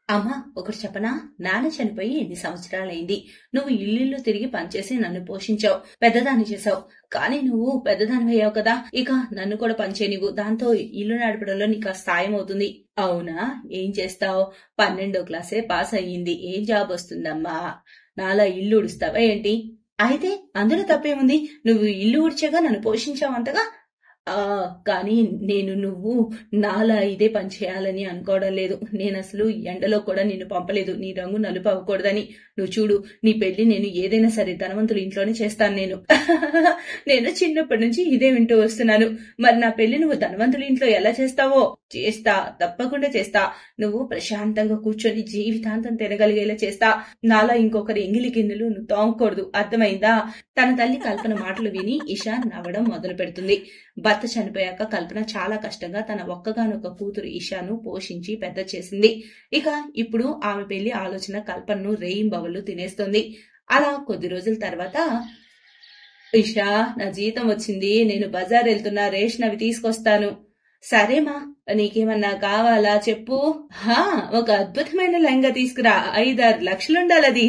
అమ్మా ఒకటి చెప్పనా, నాన్న చనిపోయి ఎన్ని సంవత్సరాలైంది. నువ్వు ఇల్లు తిరిగి పనిచేసి నన్ను పోషించావు, పెద్దదాన్ని చేసావు. కానీ నువ్వు పెద్దదాని అయ్యావు కదా, ఇక నన్ను కూడా పనిచేయనివ్వు. దాంతో ఇల్లు నడపడంలో నీకు సాయం అవుతుంది. అవునా, ఏం చేస్తావు? 12వ క్లాసే పాస్ అయ్యింది, ఏం జాబ్ వస్తుందమ్మా? నాలా ఇల్లు ఉడుస్తావా ఏంటి? అయితే అందులో తప్పేముంది? నువ్వు ఇల్లు ఉడిచాగా నన్ను పోషించావు అంతగా. కానీ నువ్వు నాలా ఇదే పని చేయాలని అనుకోవడం లేదు. నేను అసలు ఎండలో కూడా నిన్ను పంపలేదు, నీ రంగు నలుపు అవ్వకూడదని. నువ్వు చూడు, నీ పెళ్లి నేను ఏదైనా సరే ధనవంతుల ఇంట్లోనే చేస్తాను నేను. నేను చిన్నప్పటి నుంచి ఇదే వింటూ వస్తున్నాను. మరి నా పెళ్లి నువ్వు ధనవంతుల ఇంట్లో ఎలా చేస్తావో? చేస్తా, తప్పకుండా చేస్తా. నువ్వు ప్రశాంతంగా కూర్చొని జీవితాంతం తినగలిగేలా చేస్తా. నాలా ఇంకొకరి ఎంగిలి గిన్నెలు నువ్వు తోమకూడదు, అర్థమైందా? తన తల్లి కల్పన మాటలు విని ఇషా నవ్వడం మొదలు పెడుతుంది. భర్త చనిపోయాక కల్పన చాలా కష్టంగా తన ఒక్కగానొక్క కూతురు ఇషాను పోషించి పెద్ద చేసింది. ఇక ఇప్పుడు ఆమె పెళ్లి ఆలోచన కల్పనను రేయింబవళ్లు తినేస్తుంది. అలా కొద్ది రోజుల తర్వాత, ఇషా, నా జీతం వచ్చింది, నేను బజార్ వెళ్తున్నా, రేషన్ అవి తీసుకొస్తాను. సరేమా, నీకేమన్నా కావాలా చెప్పు. ఒక అద్భుతమైన లెహంగా తీసుకురా, 5-6 లక్షలుండాలది.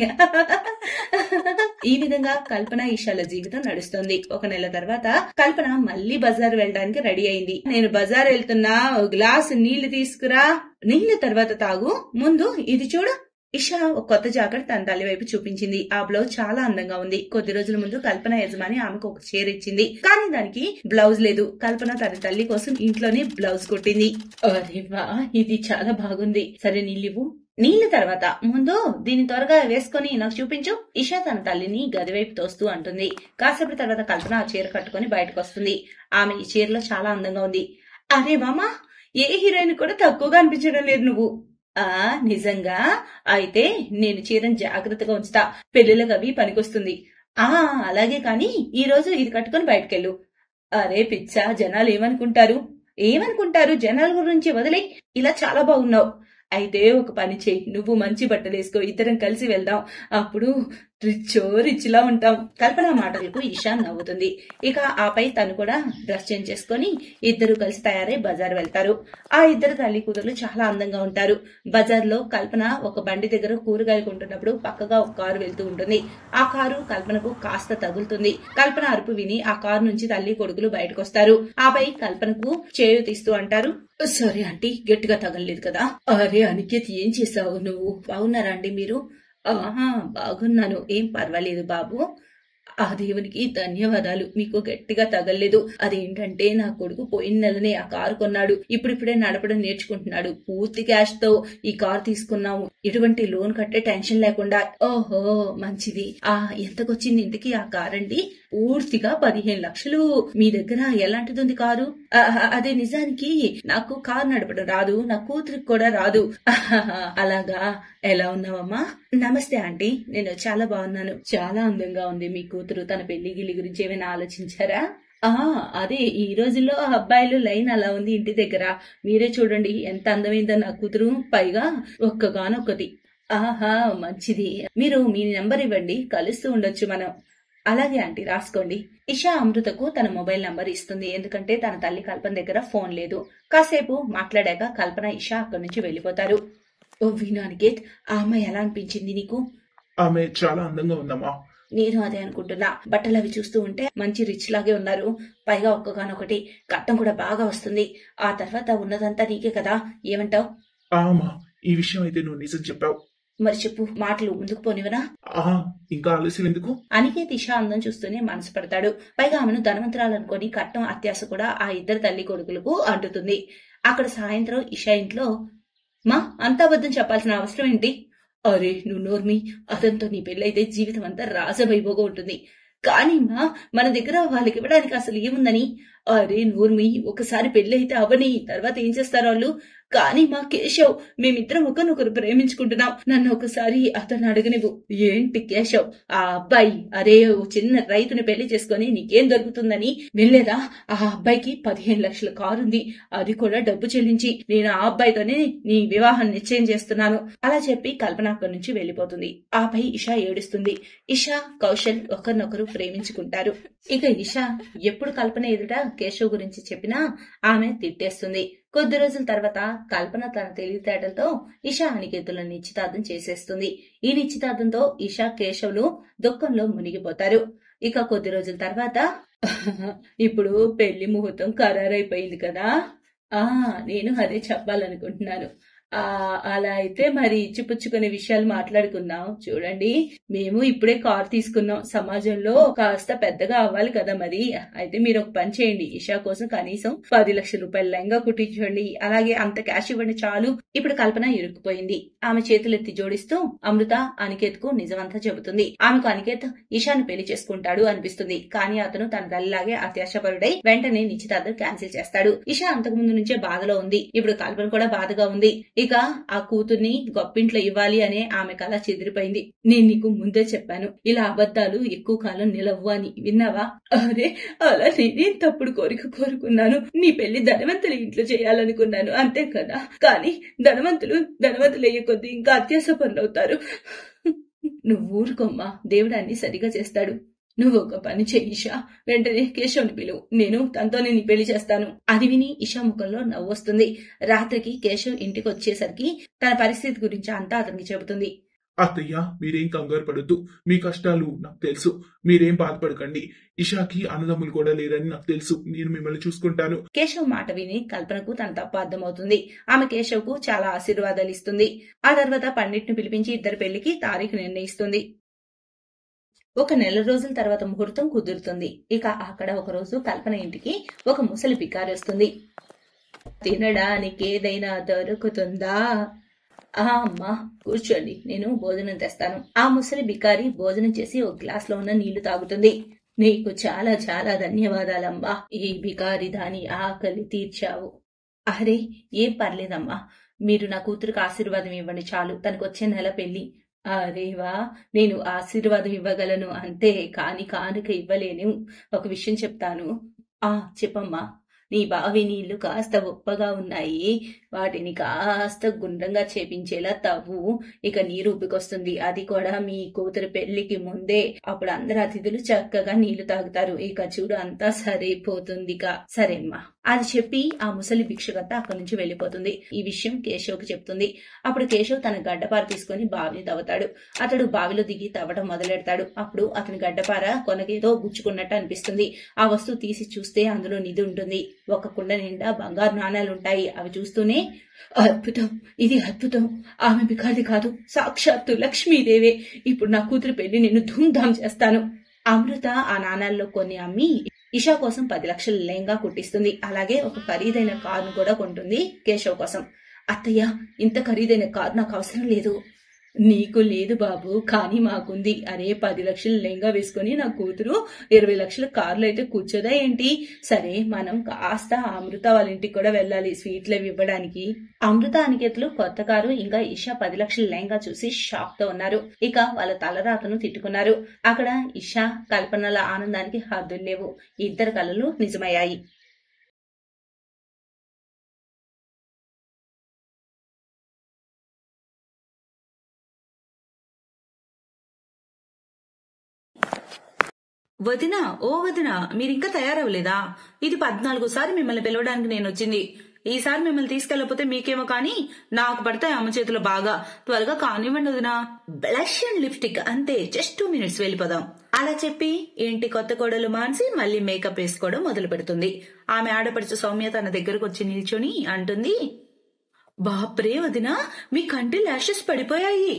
ఈ విధంగా కల్పన ఇషాల జీవితం నడుస్తుంది. ఒక నెల తర్వాత కల్పన మళ్లీ బజార్ వెళ్ళడానికి రెడీ అయింది. నేను బజార్ వెళ్తున్నా, గ్లాసు నీళ్లు తీసుకురా, నీళ్ల తర్వాత తాగు, ముందు ఇది చూడు. ఇషా ఒక కొత్త జాకెట్ తన తల్లి వైపు చూపించింది. ఆ బ్లౌజ్ చాలా అందంగా ఉంది. కొద్ది రోజుల ముందు కల్పన యజమాని ఆమెకు ఒక చీర ఇచ్చింది, కానీ దానికి బ్లౌజ్ లేదు. కల్పన తన తల్లి కోసం ఇంట్లోనే బ్లౌజ్ కుట్టింది. అరే వా, ఇది చాలా బాగుంది. సరే నీళ్ళివ్వు. నీళ్ల తర్వాత ముందు దీన్ని త్వరగా వేసుకుని నాకు చూపించు. ఇషా తన తల్లిని గదివైపు తోస్తూ అంటుంది. కాసేపటి తర్వాత కల్పన ఆ చీర కట్టుకుని బయటకు వస్తుంది. ఆమె ఈ చీరలో చాలా అందంగా ఉంది. అరే మామా, ఏ హీరోయిన్ కూడా తక్కువగా అనిపించడం లేదు నువ్వు. నిజంగా? అయితే నేను చీరను జాగ్రత్తగా ఉంచుతా, పెళ్లిళ్ళకి అవి పనికొస్తుంది. అలాగే, కానీ ఈ రోజు ఇది కట్టుకుని బయటకెళ్ళు. అరే పిచ్చా, జనాలు ఏమనుకుంటారు? జనాల గురించి వదిలే, ఇలా చాలా బాగున్నావు. అయితే ఒక పని చెయ్యి, నువ్వు మంచి బట్టలు వేసుకో, ఇద్దరం కలిసి వెళ్దాం, అప్పుడు రిచ్లా ఉంటాం. కల్పన మాటలకు ఇషా నవ్వుతుంది. ఇక ఆపై తను కూడా డ్రెస్ చేంజ్ చేసుకుని ఇద్దరు కలిసి తయారై బజార్ వెళ్తారు. ఆ ఇద్దరు తల్లి కూతురు చాలా అందంగా ఉంటారు. బజార్ లో కల్పన ఒక బండి దగ్గర కూరగాయలు కొంటున్నప్పుడు పక్కగా ఒక కారు వెళ్తూ ఉంటుంది. ఆ కారు కల్పనకు కాస్త తగులుతుంది. కల్పన అరుపు విని ఆ కారు నుంచి తల్లి కొడుకులు బయటకు వస్తారు. ఆపై కల్పనకు చేయి తీస్తూ అంటారు, సారీ ఆంటీ, గట్టిగా తగలలేదు కదా. అరే అనికేత్, ఏం చేసావు నువ్వు? బాగున్నారా అండి మీరు? బాగున్నాను, ఏం పర్వాలేదు బాబు. ఆ దేవునికి ధన్యవాదాలు, మీకు గట్టిగా తగలలేదు. అదేంటంటే నా కొడుకు పోయిన నెలనే ఆ కారు కొన్నాడు, ఇప్పుడిప్పుడే నడపడం నేర్చుకుంటున్నాడు. పూర్తి క్యాష్ తో ఈ కారు తీసుకున్నాము, ఎటువంటి లోన్ కట్టే టెన్షన్ లేకుండా. ఓహో మంచిది. ఎంతకొచ్చింది ఇంటికి ఆ కారు అండి? పూర్తిగా 15 లక్షలు. మీ దగ్గర ఎలాంటిది ఉంది కారు? అదే, నిజానికి నాకు కారు నడపడం రాదు, నా కూతురికి కూడా రాదు. అలాగా, ఎలా ఉన్నావమ్మా? నమస్తే ఆంటీ, నేను చాలా బాగున్నాను. చాలా అందంగా ఉంది మీ కూతురు. తన పెళ్లి గిల్లి గురించి ఏమైనా ఆలోచించారా? అదే, ఈ రోజుల్లో అబ్బాయిలు లైన్ అలా ఉంది ఇంటి దగ్గర. మీరే చూడండి ఎంత అందమైందో నా కూతురు, పైగా ఒక్కగానొక్కటి. మంచిది. మీరు మీ నెంబర్ ఇవ్వండి, కలుస్తూ ఉండొచ్చు మనం. అలాగే ఆంటీ, రాసుకోండి. ఇషా అమృతకు తన మొబైల్ నంబర్ ఇస్తుంది, ఎందుకంటే తన తల్లి కల్పన దగ్గర ఫోన్ లేదు. కాసేపు మాట్లాడాక కల్పన ఇషా అక్కడి నుంచి వెళ్లిపోతారు. ఓ వినానికేత్, ఆ అమ్మాయి ఎలా అనిపించింది నీకు? ఆమె చాలా అందంగా ఉందమ్మా. నేను అదే అనుకుంటున్నా. బట్టలు అవి చూస్తూ ఉంటే మంచి రిచ్ లాగే ఉన్నారు. పైగా ఒక్కగానొకటి, కట్టం కూడా బాగా వస్తుంది. ఆ తర్వాత ఉన్నదంతా నీకే కదా, ఏమంటావు? ఈ విషయం అయితే నువ్వు నిజం చెప్పావు. మరి చెప్పు, మాటలు ముందుకు పోనివనా? ఇంకా ఆలస్యం ఎందుకు? అనికేత్ ఇషా అందం చూస్తూనే మనసు పడతాడు. పైగా ఆమెను ధనవంతురాలనుకొని కట్నం అత్యాశ కూడా ఆ ఇద్దరు తల్లి కొడుకులకు అంటుతుంది. అక్కడ సాయంత్రం ఇషా ఇంట్లో, మా అంతా అబద్ధం చెప్పాల్సిన అవసరం ఏంటి? అరే నువ్వు నోర్మి, అతనితో నీ పెళ్ళైతే జీవితం అంతా రాజవైభోగా ఉంటుంది. కానీ మా మన దగ్గర వాళ్ళకి ఇవ్వడానికి అసలు ఏముందని? అరే నోర్మి, ఒకసారి పెళ్ళైతే అవని, తర్వాత ఏం చేస్తారు వాళ్ళు? కానీ మా కేశవ్, మేమిద్దరం ఒకరినొకరు ప్రేమించుకుంటున్నాం, నన్ను ఒకసారి అతను అడగనివ్వు. ఏంటి కేశవ్, ఆ అబ్బాయి, అరే ఓ చిన్న రైతుని పెళ్లి చేసుకుని నీకేం దొరుకుతుందని వెళ్ళేదా? ఆ అబ్బాయికి 15 లక్షల కారుంది, అది కూడా డబ్బు చెల్లించి. నేను ఆ అబ్బాయితోనే నీ వివాహం నిశ్చయం చేస్తున్నాను. అలా చెప్పి కల్పన అక్కడి నుంచి వెళ్లిపోతుంది. ఆపై ఇషా ఏడుస్తుంది. ఇషా, కౌశల్ ఒకరినొకరు ప్రేమించుకుంటారు. ఇక ఇషా ఎప్పుడు కల్పన ఎదుట కేశవ్ గురించి చెప్పినా ఆమె తిట్టేస్తుంది. కొద్ది రోజుల తర్వాత కల్పన తన తెలివితేటలతో ఇషా అనికేతుల నిశ్చితార్థం చేసేస్తుంది. ఈ నిశ్చితార్థంతో ఇషా కేశవ్లు దుఃఖంలో మునిగిపోతారు. ఇక కొద్ది రోజుల తర్వాత ఇప్పుడు పెళ్లి ముహూర్తం ఖరారైపోయింది కదా. నేను అదే చెప్పాలనుకుంటున్నాను. అలా అయితే మరి ఇచ్చిపుచ్చుకునే విషయాలు మాట్లాడుకుందాం. చూడండి, మేము ఇప్పుడే కార్ తీసుకున్నాం, సమాజంలో కాస్త పెద్దగా అవ్వాలి కదా. మరి అయితే మీరు ఒక పని చేయండి, ఇషా కోసం కనీసం 10 లక్షల రూపాయల లెంగా కుట్టించండి, అలాగే అంత క్యాష్ ఇవ్వండి చాలు. ఇప్పుడు కల్పన ఇరుక్కుపోయింది. ఆమె చేతులెత్తి జోడిస్తూ అమృత అనికేత్ కు నిజమంతా చెబుతుంది. ఆమెకు అనికేత్ ఇషాను పెళ్లి చేసుకుంటాడు అనిపిస్తుంది. కానీ అతను తన తల్లిలాగే అత్యాశపరుడై వెంటనే నిశ్చితార్థం క్యాన్సిల్ చేస్తాడు. ఇషా అంతకు ముందు నుంచే బాధలో ఉంది. ఇప్పుడు కల్పన కూడా బాధగా ఉంది. ఇక ఆ కూతుర్ని గొప్పింట్లో ఇవ్వాలి అనే ఆమె కళ చెదిరిపోయింది. నేను నీకు ముందే చెప్పాను, ఇలా అబద్ధాలు ఎక్కువ కాలం నిలవు అని, విన్నావా? అరే, అలా నేనేం తప్పుడు కోరిక కోరుకున్నాను? నీ పెళ్లి ధనవంతుల ఇంట్లో చేయాలనుకున్నాను, అంతే కదా. కానీ ధనవంతులు అయ్యే కొద్దీ ఇంకా అత్యాశ పనులవుతారు. నువ్వు ఊరుకోమ్మా, దేవుడు అన్ని సరిగా చేస్తాడు. నువ్వు ఒక పని చెయ్యి ఇషా, వెంటనే కేశవ్ని పిలువు, నేను తనతోనే నీ పెళ్లి చేస్తాను. అది విని ఇషా ముఖంలో నవ్వు వస్తుంది. రాత్రికి కేశవ్ ఇంటికి వచ్చేసరికి తన పరిస్థితి గురించి అంతా అతనికి చెబుతుంది. అత్తయ్య, మీరేం కంగారు పడద్దు, మీ కష్టాలు నాకు తెలుసు, మీరేం బాధపడకండి. ఇషాకి అన్నదమ్ములు కూడా లేరని నాకు తెలుసు, నేను మిమ్మల్ని చూసుకుంటాను. కేశవ్ మాట విని కల్పనకు తన తప్పు అర్థమవుతుంది. ఆమె కేశవ్ కు చాలా ఆశీర్వాదాలు ఇస్తుంది. ఆ తర్వాత పండిట్ను పిలిపించి ఇద్దరి పెళ్లికి తారీఖు నిర్ణయిస్తుంది. ఒక నెల రోజుల తర్వాత ముహూర్తం కుదురుతుంది. ఇక అక్కడ ఒక రోజు కల్పన ఇంటికి ఒక ముసలి బికారి వస్తుంది. తినడానికి ఏదైనా దొరుకుతుందా? అమ్మా కూర్చోండి, నేను భోజనం తెస్తాను. ఆ ముసలి బికారి భోజనం చేసి ఒక గ్లాస్ లో ఉన్న నీళ్లు తాగుతుంది. నీకు చాలా చాలా ధన్యవాదాలమ్మా, ఈ బికారి దాని ఆకలి తీర్చావు. అరే, ఏం పర్లేదమ్మా, మీరు నా కూతురికి ఆశీర్వాదం ఇవ్వండి చాలు, తనకొచ్చే నెల పెళ్లి. అరేవా, నేను ఆశీర్వాదం ఇవ్వగలను అంతే, కాని కానుక ఇవ్వలేను. ఒక విషయం చెప్తాను. చెప్పమ్మా. నీ బావి నీళ్లు కాస్త ఉప్పగా ఉన్నాయి, వాటిని కాస్త గుండ్రంగా చేపించేలా తవ్వు. ఇక నీరు ఉబ్బికొస్తుంది, అది కూడా మీ కూతురు పెళ్లికి ముందే. అప్పుడు అందరు అతిథులు చక్కగా నీళ్లు తాగుతారు. ఇక చూడు, అంతా సరిపోతుంది. సరేమ్మా అది చెప్పి ఆ ముసలి భిక్షుకత్త అక్కడి నుంచి వెళ్లిపోతుంది. ఈ విషయం కేశవ్ కి చెప్తుంది. అప్పుడు కేశవ్ తన గడ్డపార తీసుకుని బావిని తవ్వుతాడు. అతడు బావిలో దిగి తవ్వడం మొదలెడతాడు. అప్పుడు అతని గడ్డపార కొనకేదో గుచ్చుకున్నట్టు అనిపిస్తుంది. ఆ వస్తువు తీసి చూస్తే అందులో నిధి ఉంటుంది. ఒక కుండ నిండా బంగారు నాణాలుంటాయి. అవి చూస్తూనే అద్భుతం, ఇది అద్భుతం, ఆమె బికారి కాదు, సాక్షాత్తు లక్ష్మీదేవే. ఇప్పుడు నా కూతురు పెళ్లి నేను ధూమ్ధాం చేస్తాను. అమృత ఆ నాణాల్లో కొన్ని అమ్మి ఇషా కోసం 10 లక్షల లెహంగా కుట్టిస్తుంది. అలాగే ఒక ఖరీదైన కారును కూడా కొంటుంది కేశవ్ కోసం. అత్తయ్య, ఇంత ఖరీదైన కారు నాకు అవసరం లేదు. నీకు లేదు బాబు, కానీ మాకుంది. అరే, 10 లక్షల లెహంగా వేసుకుని నా కూతురు 20 లక్షల కార్లు అయితే కూర్చోదా ఏంటి? సరే, మనం కాస్త అమృత వాళ్ళ ఇంటికి కూడా వెళ్ళాలి స్వీట్లు ఇవ్వడానికి. అమృత అనికేతులు కొత్త కారు ఇంకా ఇషా 10 లక్షల లెహంగా చూసి షాక్ తో ఉన్నారు. ఇక వాళ్ళ తలరాతను తిట్టుకున్నారు. అక్కడ ఇషా కల్పనల ఆనందానికి హద్దులు లేవు. ఇద్దరు కలలు నిజమయ్యాయి. వదినా, ఓ వదినా, మీరింకా తయారవ్వలేదా? ఇది 14సారి మిమ్మల్ని పిలవడానికి నేను వచ్చింది. ఈసారి మిమ్మల్ని తీసుకెళ్లకపోతే మీకేమో, కానీ నాకు పడతాయి అమ్మ చేతులు బాగా. త్వరగా కానివ్వండి వదినా. బ్లష్ అండ్ లిప్స్టిక్ అంతే, జస్ట్ 2 మినిట్స్ వెళ్ళిపోదాం. అలా చెప్పి ఇంటి కొత్త కోడలు మాన్సి మళ్ళీ మేకప్ వేసుకోవడం మొదలు పెడుతుంది. ఆమె ఆడపడుచు సౌమ్య తన దగ్గరకు వచ్చి నిల్చొని అంటుంది, బాప్రే వదినా, మీ కంటి ల్యాషెస్ పడిపోయాయి.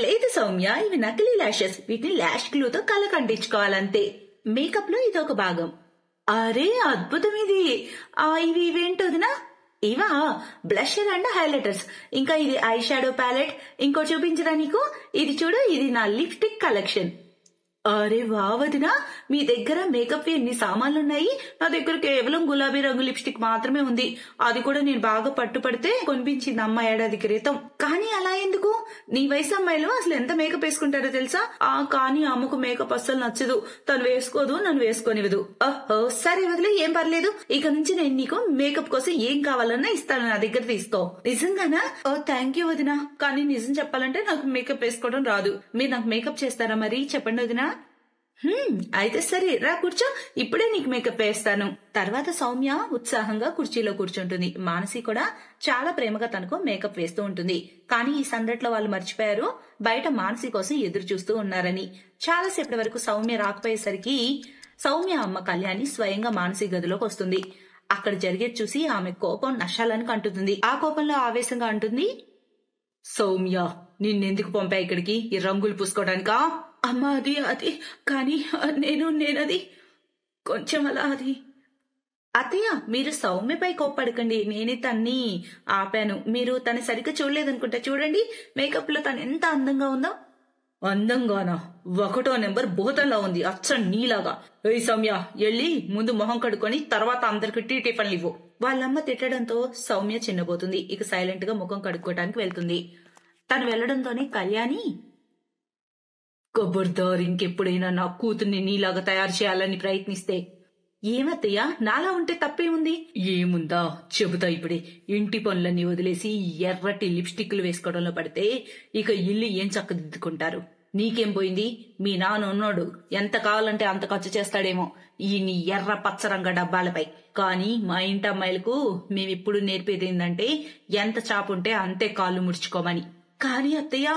లేదు సౌమ్య, ఇవి నకిలీ ల్యాషెస్. వీటిని ల్యాష్ గ్లూతో కళ్ళ కంటించుకోవాలంతే. మేకప్ లో ఇదొక భాగం. అరే, అద్భుతం ఇది. ఇవేంటి వదినా? ఇవా బ్లషర్ అండ్ హైలైటర్స్. ఇంకా ఇది ఐ షాడో ప్యాలెట్. ఇంకో చూపించరా నీకు? ఇది చూడు, ఇది నా లిప్స్టిక్ కలెక్షన్. అరే వా వదినా, మీ దగ్గర మేకప్ ఎన్ని సామాన్లున్నాయి? నా దగ్గర కేవలం గులాబీ రంగు లిప్స్టిక్ మాత్రమే ఉంది. అది కూడా నేను బాగా పట్టుపడితే కొనిపించింది అమ్మ ఏడాది క్రితం. కానీ అలా ఎందుకు? నీ వయసు అమ్మాయిలు అసలు ఎంత మేకప్ వేసుకుంటారో తెలుసా? కానీ అమ్మకు మేకప్ అస్సలు నచ్చదు. తను వేసుకోదు, నన్ను వేసుకోనివ్వదు. ఓహో, సరే వదిలే, ఏం పర్లేదు. ఇక నుంచి నేను నీకు మేకప్ కోసం ఏం కావాలన్నా ఇస్తాను, నా దగ్గర తీసుకో. నిజంగానా? ఓ థ్యాంక్ యూ వదినా. కానీ నిజం చెప్పాలంటే నాకు మేకప్ వేసుకోవడం రాదు. మీరు నాకు మేకప్ చేస్తారా మరి? చెప్పండి వదినా. అయితే సరే రా కూర్చో, ఇప్పుడే నీకు మేకప్ వేస్తాను. తర్వాత సౌమ్య ఉత్సాహంగా కుర్చీలో కూర్చుంటుంది. మానసి కూడా చాలా ప్రేమగా తనకు మేకప్ వేస్తూ ఉంటుంది. కానీ ఈ సందట్లో వాళ్ళు మర్చిపోయారు బయట మానసి కోసం ఎదురు చూస్తూ ఉన్నారని. చాలాసేపటి వరకు సౌమ్య రాకపోయేసరికి సౌమ్య అమ్మ కళ్యాణి స్వయంగా మానసి గదిలోకి వస్తుంది. అక్కడ జరిగేది చూసి ఆమె కోపం నష్టాలని కంటుతుంది. ఆ కోపంలో ఆవేశంగా అంటుంది, సౌమ్య నిన్నెందుకు పంపా ఇక్కడికి, ఈ రంగులు పూసుకోవడానికా? అమ్మా అది కానీ నేనది కొంచెం అలా అది. అత్తయ్య మీరు సౌమ్యపై కోప్పడకండి, నేనే తన్ని ఆపాను. మీరు తన సరిగ్గా చూడలేదనుకుంటా. చూడండి మేకప్ లో తను ఎంత అందంగా ఉందో. అందంగానా? 1వ నెంబర్ భూతంలా ఉంది, అచ్చం నీలాగా. ఏయ్ సౌమ్య, వెళ్ళి ముందు మొహం కడుక్కొని తర్వాత అందరికి టిఫిన్లు ఇవ్వు. వాళ్ళమ్మ తిట్టడంతో సౌమ్య చిన్నబోతుంది. ఇక సైలెంట్ గా ముఖం కడుక్కోవడానికి వెళ్తుంది. తను వెళ్లడంతోనే కళ్యాణి, కబర్దార్ ఇంకెప్పుడైనా నా కూతుర్ని నీలాగా తయారు చేయాలని ప్రయత్నిస్తే. ఏమత్తయ్యా నాలా ఉంటే తప్పేముంది? ఏముందా చెబుతా ఇప్పుడే. ఇంటి పనులన్నీ వదిలేసి ఎర్రటి లిప్స్టిక్లు వేసుకోవడంలో పడితే ఇక ఇల్లు ఏం చక్కదిద్దుకుంటారు? నీకేం పోయింది? మీ నాన్న ఉన్నాడు, ఎంత కావాలంటే అంత ఖర్చు చేస్తాడేమో ఈ నీ ఎర్ర పచ్చరంగ డబ్బాలపై. కానీ మా ఇంటి అమ్మాయిలకు మేమిప్పుడు నేర్పేది ఏంటంటే ఎంత చాపుంటే అంతే కాళ్ళు ముడుచుకోమని. కానీ అత్తయ్య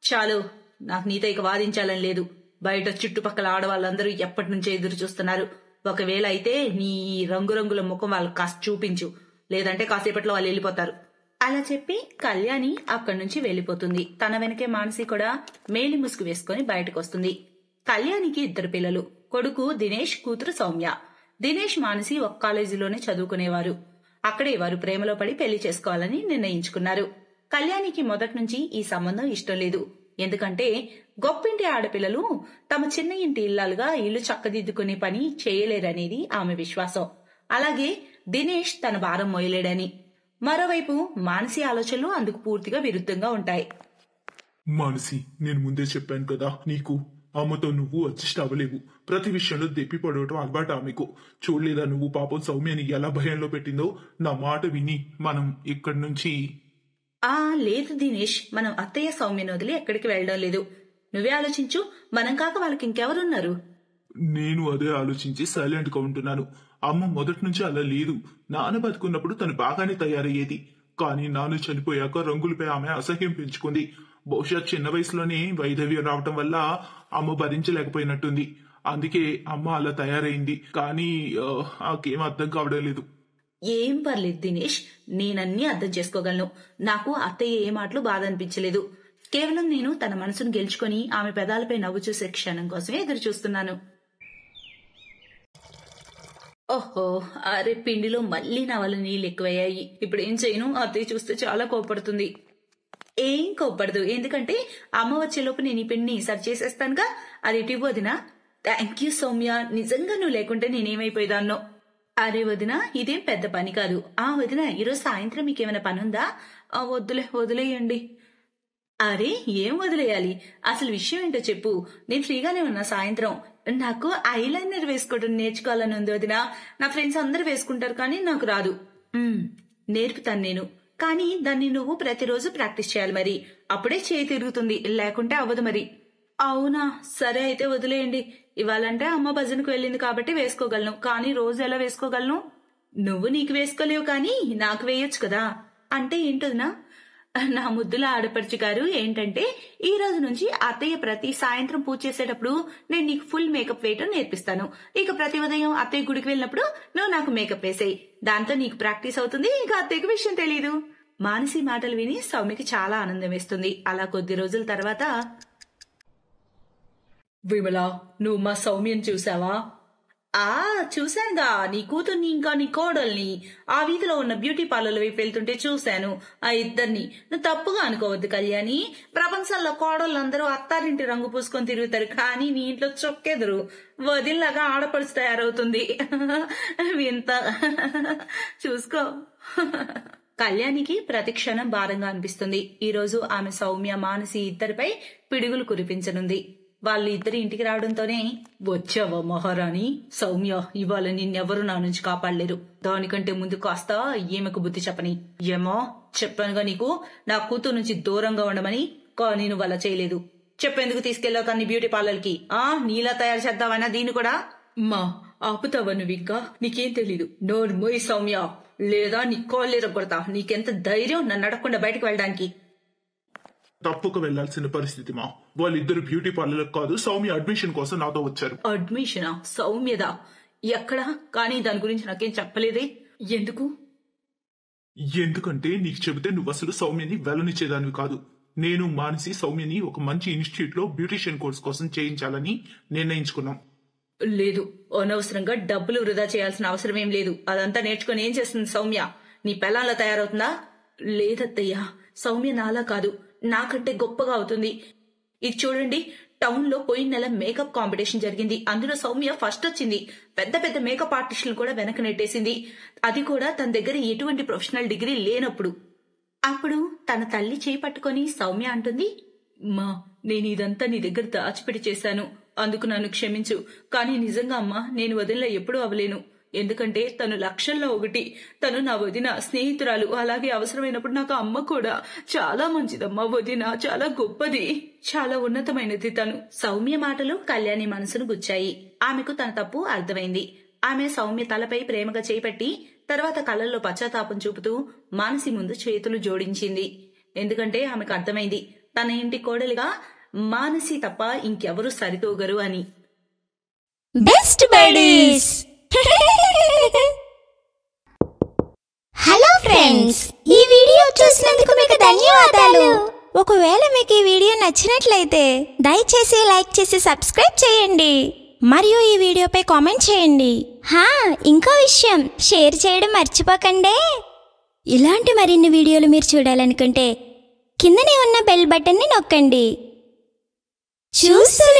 చాలు, నాకు నీతో ఇక వాదించాలని లేదు. బయట చుట్టుపక్కల ఆడవాళ్ళందరూ ఎప్పటి నుంచో ఎదురు చూస్తున్నారు. ఒకవేళ అయితే నీ రంగురంగుల ముఖం వాళ్ళకి కాస్త చూపించు, లేదంటే కాసేపట్లో వాళ్ళు వెళ్ళిపోతారు. అలా చెప్పి కళ్యాణి అక్కడి నుంచి వెళ్లిపోతుంది. తన వెనకే మానసి కూడా మేలి ముసుగు వేసుకుని బయటకు వస్తుంది. కళ్యాణికి 2 పిల్లలు, కొడుకు దినేష్, కూతురు సౌమ్య. దినేష్ మానసి ఒక కాలేజీలోనే చదువుకునేవారు. అక్కడే వారు ప్రేమలో పడి పెళ్లి చేసుకోవాలని నిర్ణయించుకున్నారు. కళ్యాణికి మొదటి నుంచి ఈ సంబంధం ఇష్టం లేదు. ఎందుకంటే గొప్పింటి ఆడపిల్లలు తమ చిన్న ఇంటి ఇల్లాలుగా ఇల్లు చక్కదిద్దుకునే పని చేయలేరనేది ఆమె విశ్వాసం. అలాగే దినేష్ తన భారం మోయలేడని. మరోవైపు మానసి ఆలోచనలు అందుకు పూర్తిగా విరుద్ధంగా ఉంటాయి. మానసి, నేను ముందే చెప్పాను కదా నీకు, అమ్మతో నువ్వు అడ్జస్ట్ అవ్వలేవు. ప్రతి విషయంలో దెప్పి పడవటం అలవాటు ఆమెకు. చూడలేదా నువ్వు పాపం సౌమ్యని ఎలా భయంలో పెట్టిందో? నా మాట విని మనం ఇక్కడి నుంచి. లేదు దినేష్, మనం అత్తయ్య సౌమ్యను వదిలి ఎక్కడికి వెళ్ళడం లేదు. నువ్వే ఆలోచించు, మనం కాక వాళ్ళకి ఇంకెవరున్నారు? నేను అదే ఆలోచించి సైలెంట్ గా ఉంటున్నాను. అమ్మ మొదటి నుంచి అలా లేదు. నాన్న బతుకున్నప్పుడు తను బాగానే తయారయ్యేది. కానీ నాన్న చనిపోయాక రంగులపై ఆమె అసహ్యం పెంచుకుంది. బహుశా చిన్న వయసులోనే వైధవ్యం రావటం వల్ల అమ్మ భరించలేకపోయినట్టుంది. అందుకే అమ్మ అలా తయారైంది. కానీ నాకేం అర్థం కావడం లేదు. ఏం పర్లేదు దినేష్, నేనన్నీ అర్థం చేసుకోగలను. నాకు అత్తయ్య ఏ మాటలు బాధ అనిపించలేదు. కేవలం నేను తన మనసును గెలుచుకొని ఆమె పెదాలపై నవ్వు చూసే క్షణం కోసమే ఎదురు చూస్తున్నాను. ఓహో, అరే పిండిలో మళ్లీ నా వల్ల నీళ్ళు ఎక్కువయ్యాయి. ఇప్పుడు ఏం చేయను? అత్తయ్య చూస్తే చాలా కోపడుతుంది. ఏం కోపడదు, ఎందుకంటే అమ్మ వచ్చేలోపు నేను ఈ పిండిని సరి చేసేస్తానుగా. అది ఇటు వదినా. థ్యాంక్ యూ సౌమ్య, నిజంగా నువ్వు లేకుంటే నేనేమైపోయేదాన్నో. అరే వదినా, ఇదేం పెద్ద పని కాదు. వదినా, ఈరోజు సాయంత్రం మీకేమైనా పనుందా? వదిలేయండి. అరే ఏం వదిలేయాలి? అసలు విషయం ఏంటో చెప్పు. నేను ఫ్రీగానే ఉన్నా సాయంత్రం. నాకు ఐలైనర్ వేసుకోవడం నేర్చుకోవాలని ఉంది వదినా. నా ఫ్రెండ్స్ అందరూ వేసుకుంటారు కానీ నాకు రాదు. నేర్పుతాను నేను, కానీ దాన్ని నువ్వు ప్రతిరోజు ప్రాక్టీస్ చేయాలి. మరి అప్పుడే చేయి తిరుగుతుంది, లేకుంటే అవ్వదు. మరి అవునా? సరే అయితే వదిలేయండి. ఇవాళంటే అమ్మ భజనకు వెళ్ళింది కాబట్టి వేసుకోగలను, కానీ రోజు ఎలా వేసుకోగలను? నువ్వు నీకు వేసుకోలేవు కానీ నాకు వేయొచ్చు కదా. అంటే ఏంటోదినా? నా ముద్దుల ఆడపడుచు గారు, ఏంటంటే ఈ రోజు నుంచి అత్తయ్య ప్రతి సాయంత్రం పూజ చేసేటప్పుడు నేను నీకు ఫుల్ మేకప్ వేయటం నేర్పిస్తాను. ఇక ప్రతి ఉదయం అత్తయ్య గుడికి వెళ్ళినప్పుడు నువ్వు నాకు మేకప్ వేసేయి. దాంతో నీకు ప్రాక్టీస్ అవుతుంది, ఇక అత్తయ్యకు విషయం తెలీదు. మానసి మాటలు విని సౌమ్యకి చాలా ఆనందం వేస్తుంది. అలా కొద్ది రోజుల తర్వాత, విమల, నువ్వు మా సౌమ్యని చూసావా? చూశానుగా. నీ కూతుర్ని ఇంకా నీ కోడల్ని ఆ వీధిలో ఉన్న బ్యూటీ పార్లర్ వైపు వెళ్తుంటే చూశాను. ఆ ఇద్దరిని నువ్వు తప్పుగా అనుకోవద్దు కళ్యాణి. ప్రపంచంలో కోడళ్ళందరూ అత్తారింటి రంగు పూసుకొని తిరుగుతారు, కానీ నీ ఇంట్లో చొక్కెదురు వదిలిలాగా ఆడపడుచు తయారవుతుంది. వింత. చూసుకో. కళ్యాణికి ప్రతి క్షణం భారంగా అనిపిస్తుంది. ఈ రోజు ఆమె సౌమ్య, మానసి ఇద్దరిపై పిడుగులు కురిపించనుంది. వాళ్ళు ఇద్దరు ఇంటికి రావడంతోనే, వచ్చావా మహారాణి? సౌమ్య, ఇవాళ నిన్నెవరూ నా నుంచి కాపాడలేరు. దానికంటే ముందు కాస్త ఈమెకు బుద్ధి చెప్పని. ఏమో చెప్పానుగా నీకు, నా కూతురు నుంచి దూరంగా ఉండమని. కానీ నువ్వు అలా చేయలేదు. చెప్పేందుకు తీసుకెళ్ళావు తన్ని బ్యూటీ పార్లర్కి? నీలా తయారు చేద్దామన్నా దీన్ని కూడా? మా ఆపుతావా నువ్వు ఇంకా? నీకేం తెలీదు. నోరు మోయి సౌమ్య, లేదా నీ కాళ్ళు ఎరగొడతా. నీకెంత ధైర్యం నన్ను అడగకుండా బయటకు వెళ్ళడానికి? తప్పుకు వెళ్లాల్సిన పరిస్థితి మా. వాళ్ళిద్దరు బ్యూటీ పార్లర్ కాదు, సౌమ్య అడ్మిషన్ కోసం నాతో వచ్చారు. అడ్మిషనా? సౌమ్యదా? ఎక్కడా? కానీ దాని గురించి నాకేం చెప్పలేదే. ఎందుకు? ఎందుకంటే నీకు చెబితే నువ్వు అసలు సౌమ్యని వెలనిచ్చేదానివి కాదు. నేను మానసి సౌమ్యని ఒక మంచి ఇన్స్టిట్యూట్ లో బ్యూటిషియన్ కోర్స్ కోసం చేయించాలని నిర్ణయించుకున్నాం. లేదు, అనవసరంగా డబ్బులు వృధా చేయాల్సిన అవసరం ఏం లేదు. అదంతా నేర్చుకుని ఏం చేస్తుంది సౌమ్య? నీ పెళ్ళాంలా తయారవుతుందా? లేదత్తయ్యా, సౌమ్య నాలా కాదు, నాకంటే గొప్పగా అవుతుంది. ఇది చూడండి, టౌన్ లో పోయిన నెల మేకప్ కాంపిటీషన్ జరిగింది. అందులో సౌమ్య ఫస్ట్ వచ్చింది. పెద్ద పెద్ద మేకప్ ఆర్టిస్టులు కూడా వెనక నెట్టేసింది. అది కూడా తన దగ్గర ఎటువంటి ప్రొఫెషనల్ డిగ్రీ లేనప్పుడు. అప్పుడు తన తల్లి చేయి పట్టుకొని సౌమ్య అంటుంది, మా నేను ఇదంతా నీ దగ్గర దాచిపెట్టి చేశాను, అందుకు నన్ను క్షమించు. కానీ నిజంగా అమ్మా, నేను వదినలా ఎప్పుడూ అవ్వలేను. ఎందుకంటే తను లక్షల్లో ఒకటి. తను నా వదిన, స్నేహితురాలు. అలాగే అవసరమైనప్పుడు నాకు అమ్మ కూడా. చాలా మంచిదమ్మా వదిన, చాలా గొప్పది, చాలా ఉన్నతమైనది తను. సౌమ్య మాటలు కళ్యాణి మనసును గుచ్చాయి. ఆమెకు తన తప్పు అర్థమైంది. ఆమె సౌమ్య తలపై ప్రేమగా చేపట్టి తర్వాత కళ్ళల్లో పశ్చాత్తాపం చూపుతూ మానసి ముందు చేతులు జోడించింది. ఎందుకంటే ఆమెకు అర్థమైంది, తన ఇంటి కోడలిగా మానసి తప్ప ఇంకెవరూ సరితూగరు అని. Best buddies. హలో ఫ్రెండ్స్, ఈ వీడియో చూసినందుకు మీకు ధన్యవాదాలు. ఒకవేళ మీకు ఈ వీడియో నచ్చినట్లయితే దయచేసి లైక్ చేసి సబ్స్క్రైబ్ చేయండి మరియు ఈ వీడియోపై కామెంట్ చేయండి. ఇంకో విషయం, షేర్ చేయడం మర్చిపోకండి. ఇలాంటి మరిన్ని వీడియోలు మీరు చూడాలనుకుంటే కిందనే ఉన్న బెల్ బటన్ని నొక్కండి. చూస్తూనే